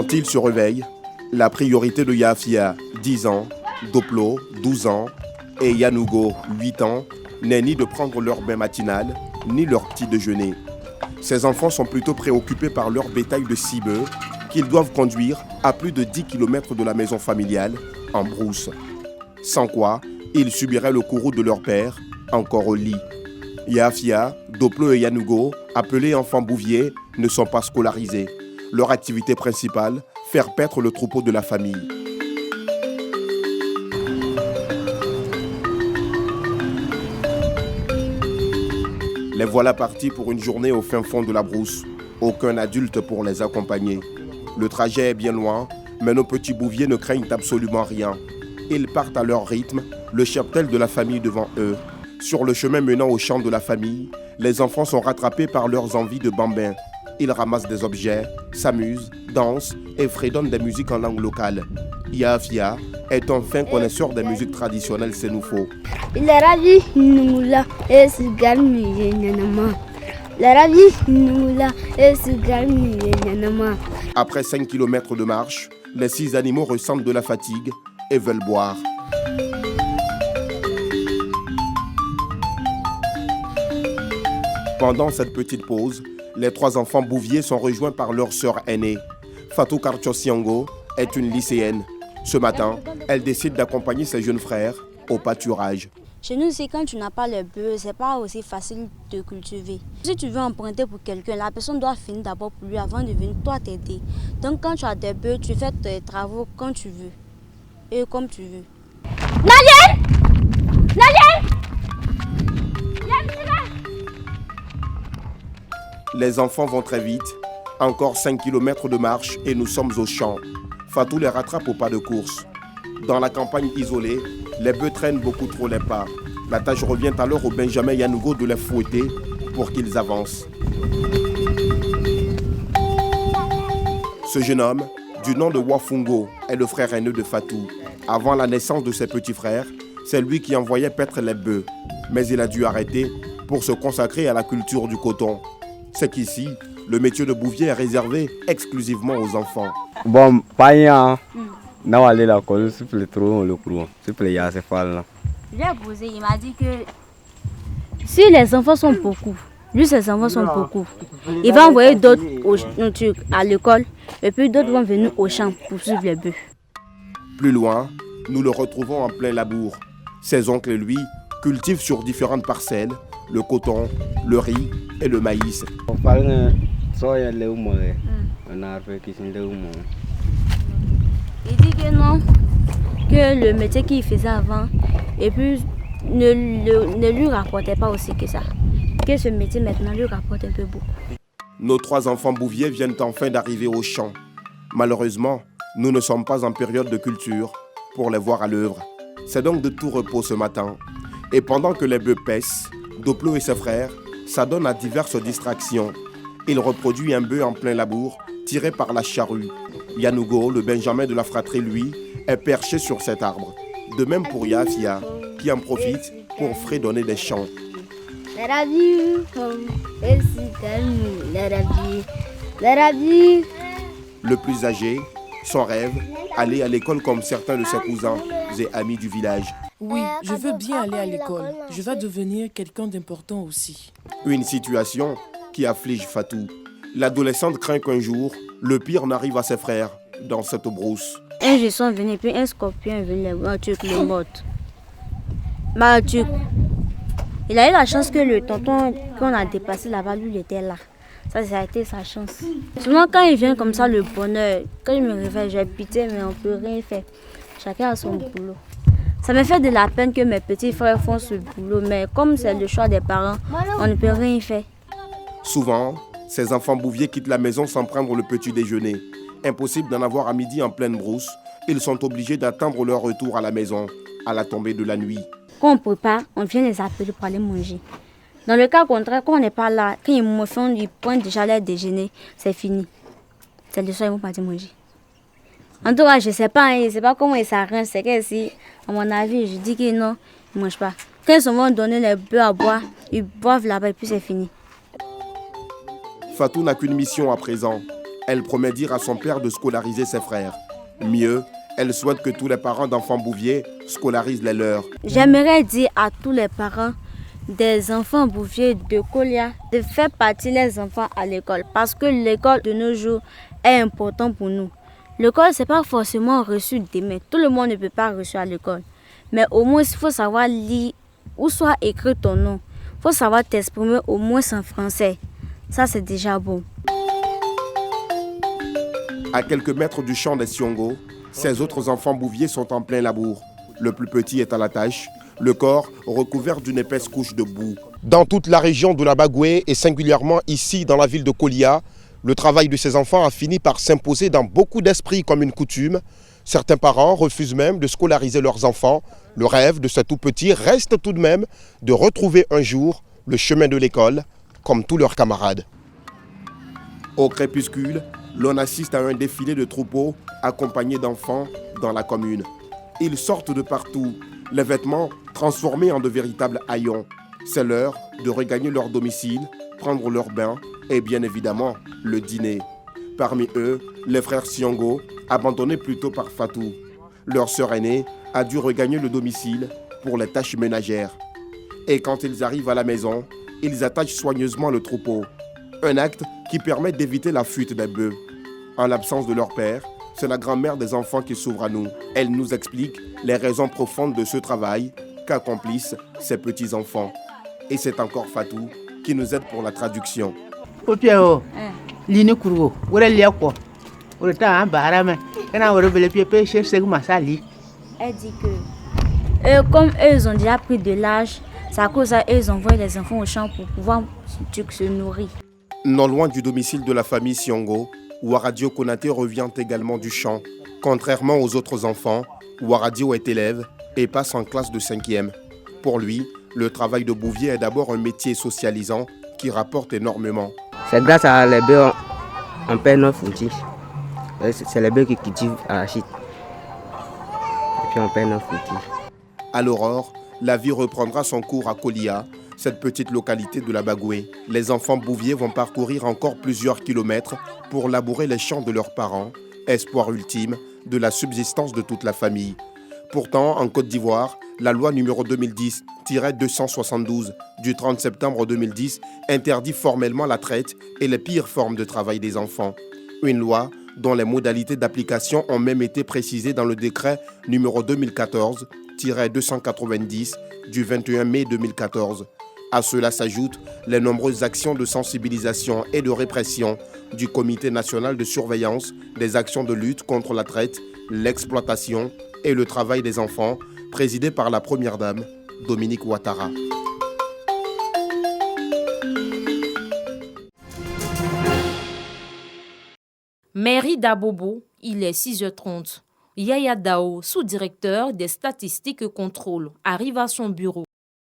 Quand ils se réveillent, la priorité de Yafia, 10 ans, Doplo, 12 ans, et Yanougo, 8 ans, n'est ni de prendre leur bain matinal, ni leur petit déjeuner. Ces enfants sont plutôt préoccupés par leur bétail de 6 bœufs qu'ils doivent conduire à plus de 10 km de la maison familiale, en brousse. Sans quoi, ils subiraient le courroux de leur père, encore au lit. Yafia, Doplo et Yanougo, appelés enfants bouviers, ne sont pas scolarisés. Leur activité principale, faire paître le troupeau de la famille. Les voilà partis pour une journée au fin fond de la brousse. Aucun adulte pour les accompagner. Le trajet est bien loin, mais nos petits bouviers ne craignent absolument rien. Ils partent à leur rythme, le cheptel de la famille devant eux. Sur le chemin menant au champ de la famille, les enfants sont rattrapés par leurs envies de bambins. Ils ramassent des objets, s'amusent, dansent et fredonnent des musiques en langue locale. Yafia est un fin connaisseur des musiques traditionnelles sénoufo. Après 5 km de marche, les 6 animaux ressentent de la fatigue et veulent boire. Pendant cette petite pause, les 3 enfants bouviers sont rejoints par leur sœur aînée. Fatou Karchosiango est une lycéenne. Ce matin, elle décide d'accompagner ses jeunes frères au pâturage. Chez nous, c'est quand tu n'as pas les bœufs, c'est pas aussi facile de cultiver. Si tu veux emprunter pour quelqu'un, la personne doit finir d'abord pour lui avant de venir toi t'aider. Donc quand tu as des bœufs, tu fais tes travaux quand tu veux et comme tu veux. Nadine! Les enfants vont très vite. Encore 5 km de marche et nous sommes au champ. Fatou les rattrape au pas de course. Dans la campagne isolée, les bœufs traînent beaucoup trop les pas. La tâche revient alors au Benjamin Yanougo de les fouetter pour qu'ils avancent. Ce jeune homme, du nom de Wafungo, est le frère aîné de Fatou. Avant la naissance de ses petits frères, c'est lui qui envoyait paître les bœufs. Mais il a dû arrêter pour se consacrer à la culture du coton. C'est qu'ici, le métier de bouvier est réservé exclusivement aux enfants. Bon, pas rien. Non, aller là, quand je suis trop le courant, c'est plaisir, c'est fall. Je l'ai posé, il m'a dit que si les enfants sont beaucoup, lui ses enfants sont beaucoup, il va envoyer d'autres à l'école et puis d'autres vont venir au champ pour suivre les bœufs. Plus loin, nous le retrouvons en plein labour. Ses oncles et lui cultivent sur différentes parcelles le coton, le riz et le maïs. Il dit que non, que le métier qu'il faisait avant et puis ne lui rapportait pas aussi que ça. Que ce métier maintenant lui rapporte un peu beaucoup. Nos 3 enfants bouviers viennent enfin d'arriver au champ. Malheureusement, nous ne sommes pas en période de culture pour les voir à l'œuvre. C'est donc de tout repos ce matin. Et pendant que les bœufs paissent, Doplo et ses frères s'adonnent à diverses distractions. Il reproduit un bœuf en plein labour, tiré par la charrue. Yanougo, le Benjamin de la fratrie, lui, est perché sur cet arbre. De même pour Yafia, qui en profite pour fredonner des chants. Le plus âgé, son rêve, aller à l'école comme certains de ses cousins et amis du village. Oui, je veux bien aller à l'école. Je vais devenir quelqu'un d'important aussi. Une situation qui afflige Fatou. L'adolescente craint qu'un jour, le pire n'arrive à ses frères dans cette brousse. Un jour, ils sont venus, puis un scorpion est venu les tuer le mort. Il a eu la chance que le tonton qu'on a dépassé là-bas, lui, il était là. Ça a été sa chance. Souvent, quand il vient comme ça, le bonheur, quand je me réveille, j'ai pitié, mais on ne peut rien faire. Chacun a son boulot. Ça me fait de la peine que mes petits frères font ce boulot, mais comme c'est le choix des parents, on ne peut rien faire. Souvent, ces enfants bouviers quittent la maison sans prendre le petit déjeuner. Impossible d'en avoir à midi en pleine brousse. Ils sont obligés d'attendre leur retour à la maison à la tombée de la nuit. Quand on prépare, on vient les appeler pour aller manger. Dans le cas contraire, quand on n'est pas là, quand ils prennent déjà leur déjeuner, c'est fini. C'est le soir, ils vont partir manger. En tout cas, je ne sais pas comment ils s'arrangent. C'est que si, à mon avis, je dis que non, ils ne mangent pas. Quand ils vont donner les bœufs à boire, ils boivent là-bas et puis c'est fini. Fatou n'a qu'une mission à présent, Elle promet dire à son père de scolariser ses frères. Mieux, elle souhaite que tous les parents d'enfants bouviers scolarisent les leurs. J'aimerais dire à tous les parents des enfants bouviers de Kolia de faire partir les enfants à l'école parce que l'école de nos jours est importante pour nous. L'école, ce n'est pas forcément reçu demain. Tout le monde ne peut pas reçu à l'école. Mais au moins, il faut savoir lire ou soit écrire ton nom. Il faut savoir t'exprimer au moins en français. Ça, c'est déjà bon. À quelques mètres du champ des Siongo, ces autres enfants bouviers sont en plein labour. Le plus petit est à la tâche, le corps recouvert d'une épaisse couche de boue. Dans toute la région de la Bagoué et singulièrement ici dans la ville de Kolia, le travail de ces enfants a fini par s'imposer dans beaucoup d'esprits comme une coutume. Certains parents refusent même de scolariser leurs enfants. Le rêve de ces tout-petits reste tout de même de retrouver un jour le chemin de l'école comme tous leurs camarades. Au crépuscule, l'on assiste à un défilé de troupeaux accompagnés d'enfants dans la commune. Ils sortent de partout, les vêtements transformés en de véritables haillons. C'est l'heure de regagner leur domicile, prendre leur bain et bien évidemment le dîner. Parmi eux, les frères Siongo, abandonnés plus tôt par Fatou. Leur sœur aînée a dû regagner le domicile pour les tâches ménagères. Et quand ils arrivent à la maison, ils attachent soigneusement le troupeau. Un acte qui permet d'éviter la fuite des bœufs. En l'absence de leur père, c'est la grand-mère des enfants qui s'ouvre à nous. Elle nous explique les raisons profondes de ce travail qu'accomplissent ces petits-enfants. Et c'est encore Fatou qui nous aide pour la traduction. Elle dit que comme eux ont déjà pris de l'âge, c'est à cause d'eux envoient les enfants au champ pour pouvoir se nourrir. Non loin du domicile de la famille Siongo, Waradio Konaté revient également du champ. Contrairement aux autres enfants, Waradio est élève et passe en classe de 5e. Pour lui, le travail de bouvier est d'abord un métier socialisant qui rapporte énormément. C'est grâce à les bœufs on paie notre fourtis. C'est les bœufs qui cultivent arachide. Et puis on paie notre fourtis. À l'aurore, la vie reprendra son cours à Kolia, cette petite localité de la Bagoué. Les enfants bouviers vont parcourir encore plusieurs kilomètres pour labourer les champs de leurs parents, espoir ultime de la subsistance de toute la famille. Pourtant, en Côte d'Ivoire, la loi numéro 2010-272 du 30 septembre 2010 interdit formellement la traite et les pires formes de travail des enfants. Une loi dont les modalités d'application ont même été précisées dans le décret numéro 2014-290 du 21 mai 2014. À cela s'ajoutent les nombreuses actions de sensibilisation et de répression du Comité national de surveillance des actions de lutte contre la traite, l'exploitation et le travail des enfants, présidé par la Première Dame, Dominique Ouattara. Mairie d'Abobo, il est 6h30. Yaya Dao, sous-directeur des statistiques et contrôles, arrive à son bureau.